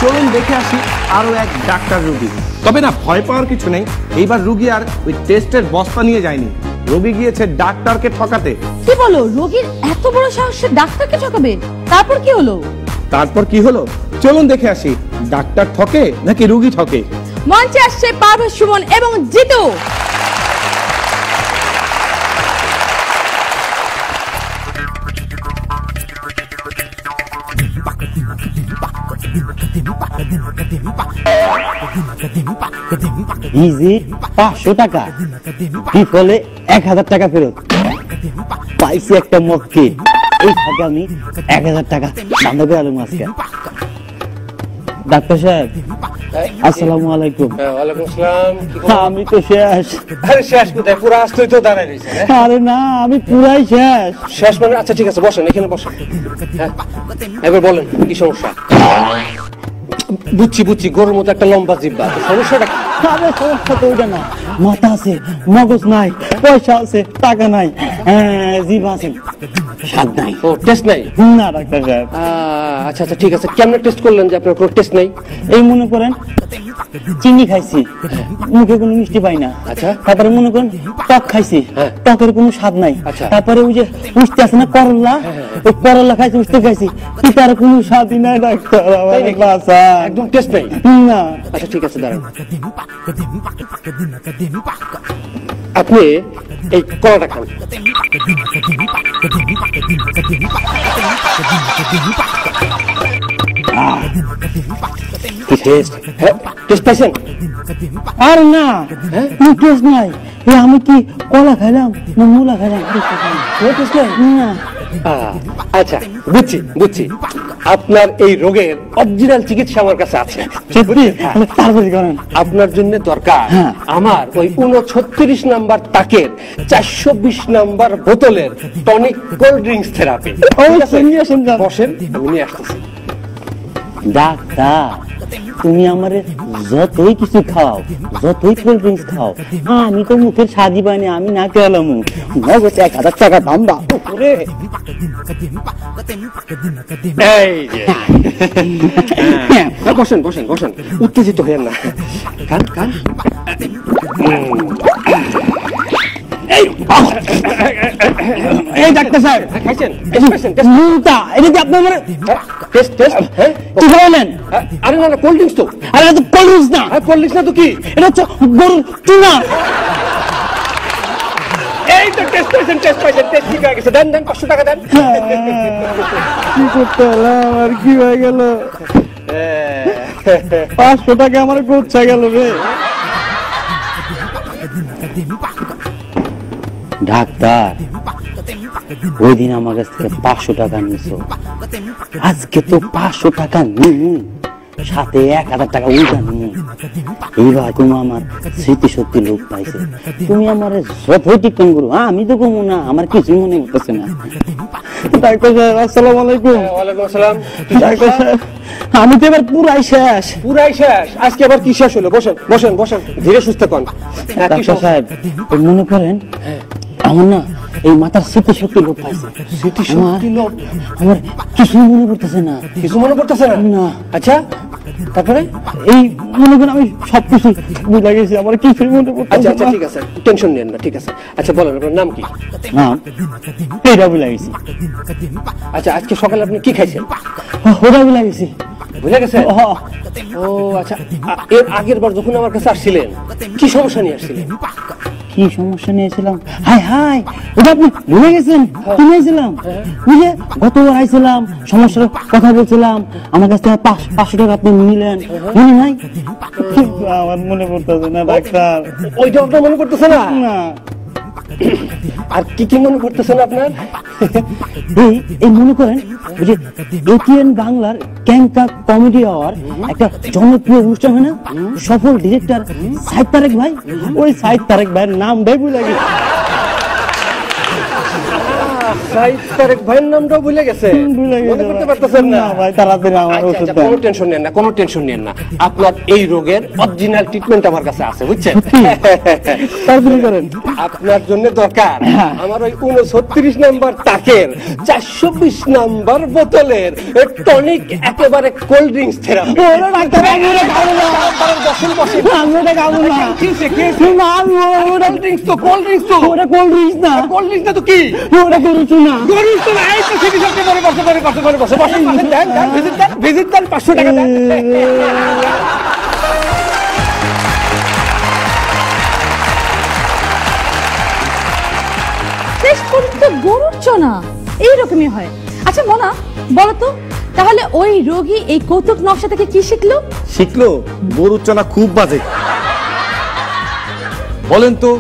চলুন দেখে আসি আরো এক ডাক্তার রোগী। তবে না, ভয় পাওয়ার কিছু নেই। এইবার রোগী আর ওই টেস্টের বস্তা নিয়ে যায়নি, রোগী গিয়েছে ডাক্তারকে ঠকাতে। কি বলো, রোগীর এত বড় সাহস ডাক্তারকে ঠকাবে? তারপর কি হলো? তারপর কি হলো চলুন দেখে আসি। ডাক্তার ঠকে নাকি রোগী ঠকে? মঞ্চে আসছে পারভেজ সুমন এবং জিতু। ভিজিট 500 টাকা, বিফলে 1000 টাকা ফেরত। পাইছি একটা মক্কে, এই থাকে আমি 1000 টাকা দান্দা করে আলম আজকে। ডাক্তার সাহেব আসসালামু আলাইকুম। ওয়ালাইকুম আসসালাম। আমি তো শেষ। আরে শেষ কোথায়? পুরো আসতেই তো দাঁড়ায় রয়েছে। আরে না, আমি পুরাই শেষ। শেষ মানে? আচ্ছা ঠিক আছে, বসেন, এখানে বসেন। হ্যাঁ, এবার বলেন কি সমস্যা? বুঝছি বুঝছি, গরুর মতো একটা লম্বা জিহ্বা, সমস্যাটা কি? আরে সমস্যা তো ওইটা না, মাথা আছে মগজ নাই, পয়সা আছে টাকা নাই, জিভ আছে স্বাদ নাই। ও, টেস্ট নাই? না ডাক্তার সাহেব। আচ্ছা আচ্ছা ঠিক আছে, কেমন টেস্ট করলেন যে আপনার কোনো টেস্ট নাই? এই মনে করেন চিনি খাইছি, মুখে কোনো মিষ্টি পাই না। আচ্ছা। তারপরে মনে করেন টক খাইছি, টকের কোনো স্বাদ নাই। আচ্ছা। তারপরে ওই যে উঠতে আছে না করলা, ওই করলা খাইছি, উঠতে খাইছি, তার কোনো স্বাদই নাই ডাক্তার। একদম টেস্ট নাই না। আচ্ছা ঠিক আছে, দাঁড়ান। আপনি এই কলাটা খান। টেস্ট পাইছেন? আর না, টেস্ট নাই। আমি কি কলা খাইলাম না মূলা খাইলাম? না। আচ্ছা বুঝছি বুঝছি, আপনার এই রোগের অরিজিনাল চিকিৎসা আমার কাছে আছে। আপনার জন্য দরকার আমার ওই 69 নাম্বার তাকের 420 নাম্বার বোতলের টনিক কোল্ড ড্রিঙ্কস থেরাপি। বসেন, আমি নিয়ে আসতেছি। ডাক্তার তুমি আমারে যতই কিছু খাও, যতই কোল্ড ড্রিঙ্কস খাও, আমি তো মুখের স্বাদই পাইনি। আমি না খেলাম, নগদ 1000 টাকা দাম। বসেন বসেন বসেন, উত্তেজিত হইেন না। খান খান। এই ডাক্তার সাহেব খাইছেন? এটা কি আপনি আমার টেস্ট টেস্ট কি খাওয়ালেন? আরে না না, কোল্ড ড্রিঙ্কস তো। আরে এটা তো কোল্ড ড্রিঙ্কস না। কোল্ড ড্রিঙ্কস না তো কি? এটা হচ্ছে গরুর টুনা। এই তো টেস্ট পাইছেন, টেস্ট পাইছেন, টেস্ট ঠিক হয়ে গেছে। দেন দেন, 500 টাকা দেন। কি করতে হলাম আর কি হয়ে গেল? 500 টাকা আমার গোচ্ছা গেল রে। ডাক্তার ওই দিন আমার কাছ থেকে 500 টাকা নিয়েছো, আজকে তো 500 টাকা নিই, সাথে 1000 টাকা উল্টা নিই। এইবার তুমি আমার স্মৃতি শক্তি লোক পাইছে, তুমি আমার যতই টিকন করো, আমি তো কমু না, আমার কিছুই মনে করতেছে না। ডাক্তার সাহেব আসসালামু আলাইকুম। ওয়ালাইকুম আসসালাম। ডাক্তার সাহেব আমি তো এবার পুরাই শেষ। পুরাই শেষ? আজকে আবার কি শেষ হলো? বসেন বসেন বসেন, ধীরে সুস্থ কন। ডাক্তার সাহেব মনে করেন আমার না এই মাথার স্মৃতি শক্তি লোপ পাইছে। স্মৃতি শক্তি লোপ? আমার কিছু মনে করতেছে না। কিছু মনে করতেছে না? আচ্ছা, তারপরে এই মনে করেন আমি সবকিছু ভুলে গেছি, আমার কিছুই মনে করতেছে। আচ্ছা আচ্ছা ঠিক আছে, টেনশন নেন না, ঠিক আছে। আচ্ছা বলেন আপনার নাম কি? নাম এটা ভুলে গেছি। আচ্ছা আজকে সকালে আপনি কি খাইছেন? ওটা ভুলে গেছি। ভুলে গেছেন? ও আচ্ছা, এর আগের বার যখন আমার কাছে আসছিলেন কি সমস্যা নিয়ে আসছিলেন? কি সমস্যা নিয়েছিলাম? হাই হাই, ওটা আপনি ভুলে গেছেন? কি নিয়েছিলাম? বুঝে গতবার আইছিলাম, সমস্যার কথা বলছিলাম, আমার কাছ থেকে 500 টাকা আপনি নিলেন, মনে নাই? আমার মনে পড়তেছে না ডাক্তার। ওইটা আপনার মনে করতেছে না? না। আর কি কি মনে করতেছেন আপনার? এই মনে করেন ওই যে এটিএন বাংলার ক্যাঙ্কা কমেডি আওয়ার একটা জনপ্রিয় অনুষ্ঠান হয় না, সফল ডিরেক্টর সাইদ তারেক ভাই, ওই সাইদ তারেক ভাইয়ের নাম ভুলে গেছি। জাহিদ তারেক ভাইয়ের নামটাও ভুলে গেছে, মনে করতে পারতেছেন না? ভাই তাড়াতাড়ি আমার আচ্ছা, ওষুধ আচ্ছা, দেন। কোনো টেনশন নেন না, কোনো টেনশন নেন না। আপনার এই রোগের অরিজিনাল ট্রিটমেন্ট আমার কাছে আছে, বুঝছেন? তাড়াতাড়ি করেন। আপনার জন্য দরকার আমার ওই 29 নাম্বার তাকের 420 নাম্বার বোতলের টনিক একেবারে কোল্ড ড্রিঙ্কস থেরাপি। ওরে ডাক্তার, আমি ওটা খাবো না। বসেন বসেন। আমি ওটা খাবো না। না, আমি ওটা কোল্ড ড্রিঙ্কস তো, কোল্ড ড্রিঙ্কস তো, ওটা কোল্ড ড্রিঙ্কস না, কোল্ড ড্রিঙ্কস না তো কি? ওটা করছো না। গরুর তো না, এই তো সেটি সবচেয়ে বড়। বসে বসে বসে বসে বসে বসেন, বসেন, দেন দেন, ভিজিট দেন 500 টাকা দেন। শেষ পর্যন্ত গরুর চনা এইরকমই হয়। আচ্ছা মোনা, বলো তো তাহলে ওই রোগী এই কৌতুক নকশা থেকে কি শিখলো? শিখলো গরুর চনা খুব বাজে। বলেন তো